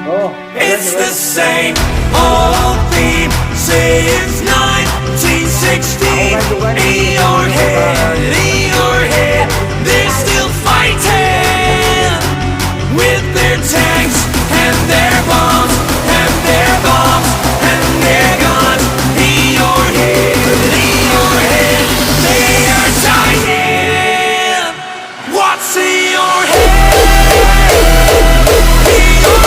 Oh, It's the same old theme since 1916. In your head, they're still fighting with their tanks and their bombs and their bombs and their guns. In your head, they are dying. What's in your head? In your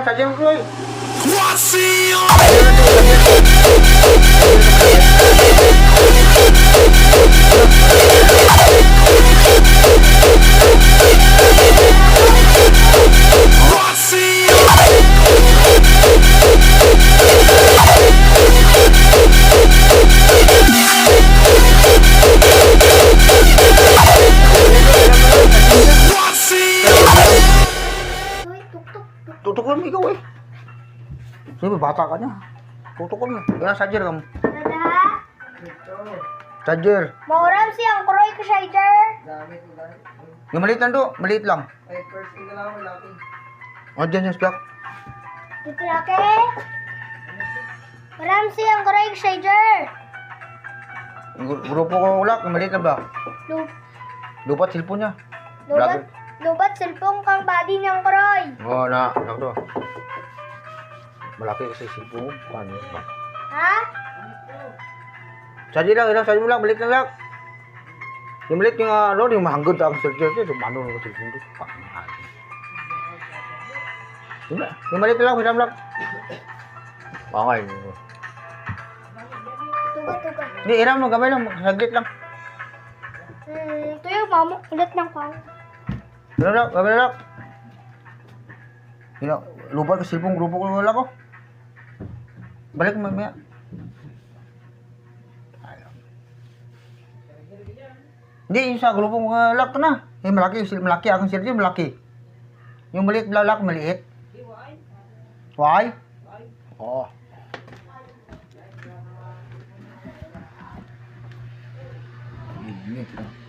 Saja bro. What's in your What's in your What's in your Tutukan mo ikaw eh. Sino ba, bata ka niya? Tutukan mo. Kaya charger ka mo. Dada, Charger. mauram siyang kuroy ka shader. Yung maliit lang do. Maliit lang. Ay, first thing na lang, malaki. O, dyan yung stock. Dito laki. Maram siyang kuroy ka shader. Grupo ko ulak. Yung maliit lang ba? Lu- Lupat cellphone niya. Lubat, lubat cellphone kang body niyang kuroy. Oo, na. Nakdo. Malaki kasi cellphone mo. Paano yun ba? Ha? Charger lang. Charger mo lang. Maliit lang lang. Yung maliit yung ano. Yung mahanggod ang charger niya. Yung ano yung cellphone ko. Pangahal. Yung maliit lang. Hiram lang. Pangay. Tugat. Hindi, hiram mo. Gamay lang. Saglit lang. Ito yung mamok ulit ng pang. Hiram lang. Gamay lang. Lupa ka cellphone. Grupo ko wala ko. Balik mo mamaya. Hindi, yung sa grupo mo lock na. Malaki, malaki. Akong cellphone, malaki. Yung maliit, lock, maliit. Why? Oo. Init.